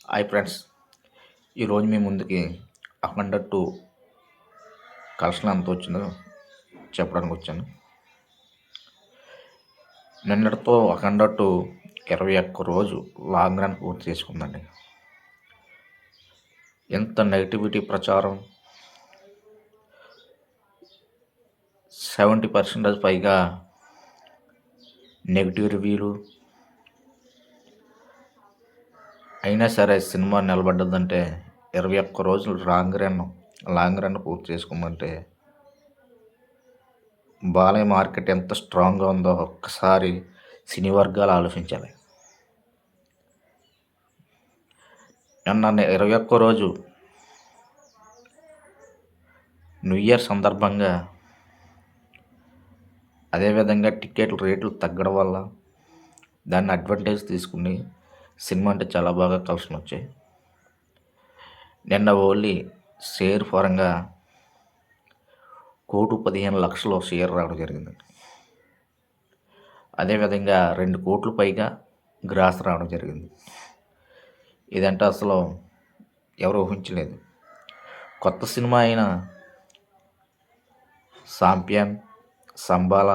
Hi friends, ఈరోజు మీ ముందుకి అఖండ 2 collection ఎంత వచ్చిందో చెప్పడానికి వచ్చాను. నిన్నటితో అఖండ 2 21 రోజు లాంగ్ రన్ పూర్తి చేసుకుందండి. ఎంత నెగిటివిటీ ప్రచారం, 70% పైగా నెగిటివ్ రివ్యూలు అయినా సరే సినిమా నిలబడ్డదంటే 21 రోజులు లాంగ్ రన్ పూర్తి చేసుకుందంటే బాలయ్య మార్కెట్ ఎంత స్ట్రాంగ్గా ఉందో ఒక్కసారి సినీ వర్గాలు ఆలోచించాలి. నిన్న 21 రోజు న్యూ ఇయర్ సందర్భంగా, అదేవిధంగా టికెట్ల రేట్లు తగ్గడం వల్ల దాన్ని అడ్వాంటేజ్ తీసుకుని సినిమా అంటే చాలా బాగా కలెక్షన్ వచ్చాయి. నిన్న ఓన్లీ షేర్ పరంగా 1,15,00,000 షేర్ రావడం జరిగింది. అదేవిధంగా 2 కోట్ల పైగా గ్రాస్ రావడం జరిగింది. ఇదంటే అసలు ఎవరు ఊహించలేదు. కొత్త సినిమా అయిన సాంప్యాన్, సంబాల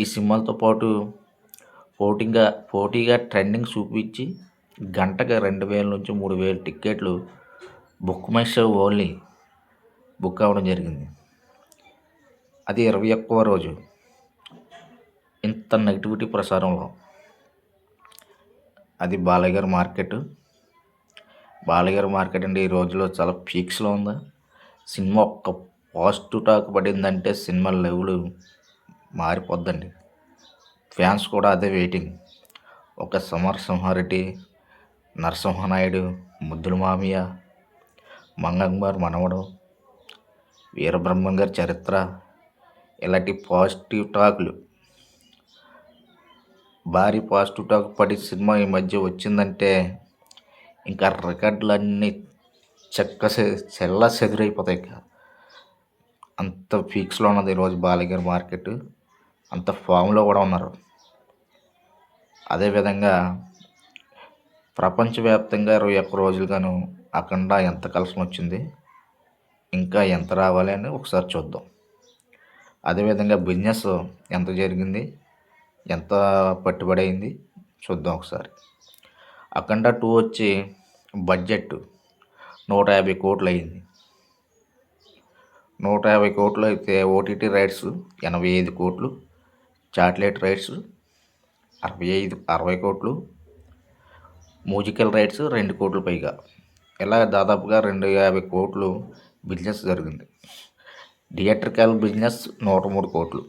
ఈ సినిమాలతో పాటు పోటీగా ట్రెండింగ్ చూపించి గంటకి 2,000 నుంచి 3,000 టికెట్లు book my show only book అవ్వడం జరిగింది. అది 21వ రోజు. ఇంత నెగిటివిటీ ప్రసారంలో అది బాలయ్య గారి మార్కెట్ అంటే ఈ రోజులో చాలా పీక్స్లో ఉంది. సినిమా ఒక్క పాజిటివ్ టాక్ పడిందంటే సినిమా లెవెల్ మారిపోద్దండి. ఫ్యాన్స్ కూడా అదే వెయిటింగ్. ఒక సమరసింహారెడ్డి, నరసింహనాయుడు, ముద్దుల మామయ్య, మంగంగారు మనవడు, వీరబ్రహ్మం గారి చరిత్ర, ఇలాంటి పాజిటివ్ టాక్లు, భారీ పాజిటివ్ టాక్ పడి సినిమా ఈ మధ్య వచ్చిందంటే ఇంకా రికార్డులన్నీ చెల్లాచెదురైపోతాయి. అంత పీక్స్లో ఉన్నది ఈరోజు బాలయ్య గారి మార్కెట్. అంత ఫామ్లో కూడా ఉన్నారు. అదేవిధంగా ప్రపంచవ్యాప్తంగా 21 రోజులుగాను అఖండ ఎంత కలెక్షన్ వచ్చింది, ఇంకా ఎంత రావాలి అని ఒకసారి చూద్దాం. అదేవిధంగా బిజినెస్ ఎంత జరిగింది, ఎంత పట్టుబడి అయింది చూద్దాం ఒకసారి. అఖండ 2 వచ్చి బడ్జెట్ 150 కోట్లు అయింది. 150 కోట్లు అయితే ఓటీటీ రైట్స్ 85 కోట్లు, చాటిలైట్ రైట్స్ 60 కోట్లు, మ్యూజికల్ రైట్స్ 2 కోట్ల పైగా, ఇలా దాదాపుగా 250 కోట్లు బిజినెస్ జరిగింది. థియేట్రికల్ బిజినెస్ 103 కోట్లు.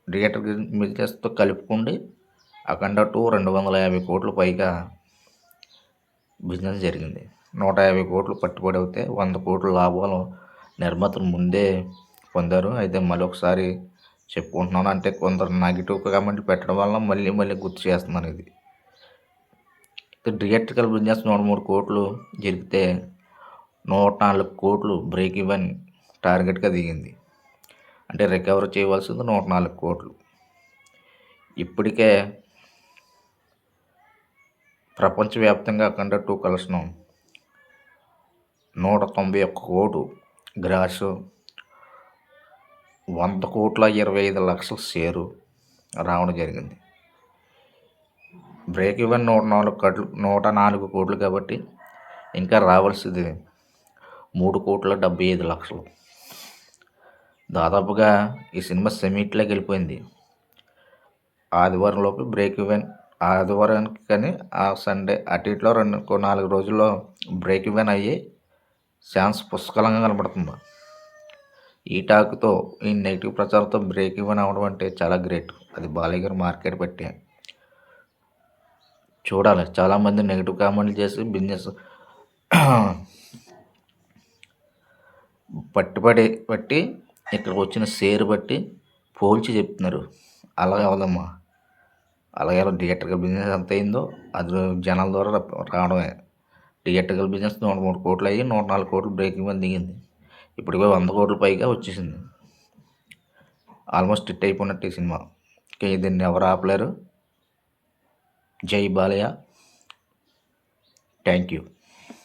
థియేటర్ బిజినెస్తో కలుపుకుండి అఖండ 2 250 కోట్ల పైగా బిజినెస్ జరిగింది. 150 కోట్లు పట్టుబడి అవుతే 100 కోట్ల లాభాలు నిర్మాతలు ముందే పొందారు. అయితే మళ్ళీ ఒకసారి చెప్పుకుంటున్నాను, అంటే కొందరు నెగిటివ్ కామెంట్లు పెట్టడం వల్ల మళ్ళీ గుర్తు చేస్తున్నాను. ఇది థియేట్రికల్ బిజినెస్ 103 కోట్లు జరిగితే 104 కోట్లు బ్రేక్ ఈవెన్ టార్గెట్గా దిగింది. అంటే రికవర్ చేయవలసింది 104 కోట్లు. ఇప్పటికే ప్రపంచవ్యాప్తంగా అఖండ 2 కలెక్షన్ 191 కోటు గ్రాసు, 100,25,00,000 షేరు రావడం జరిగింది. బ్రేక్ ఈవెన్ 104 కోట్లు కాబట్టి ఇంకా రావాల్సింది 3,75,00,000. దాదాపుగా ఈ సినిమా సెమీట్లోకి వెళ్ళిపోయింది. ఆదివారంలోపు బ్రేక్ ఈవెన్, ఆదివారానికి కానీ ఆ సండే అటు ఇట్లో 4 రోజుల్లో బ్రేక్ ఈవెన్ అయ్యి ఛాన్స్ పుష్కలంగా కనబడుతుంది. ఈ టాక్తో, ఈ నెగిటివ్ ప్రచారంతో బ్రేక్ ఈవెన్ అవ్వడం అంటే చాలా గ్రేట్. అది బాలయ్య గారి మార్కెట్ బట్టి చూడాలి. చాలామంది నెగిటివ్ కామెంట్లు చేసి బిజినెస్ బట్టి ఇక్కడికి వచ్చిన షేర్ బట్టి పోల్చి చెప్తున్నారు. అలాగే అవదమ్మా. అలాగే థియేటర్కల్ బిజినెస్ ఎంత అయిందో అది జనాల ద్వారా రావడమే. థియేటర్కల్ బిజినెస్ 103 కోట్లు అయ్యి 104 కోట్లు బ్రేక్ ఈవెన్ దిగింది. ఇప్పటికే 100 కోట్ల పైగా వచ్చేసింది. ఆల్మోస్ట్ హిట్ అయిపోయినట్టు ఈ సినిమా. దీన్ని ఎవరు ఆపలేరు. జై బాలయ్య. Thank you.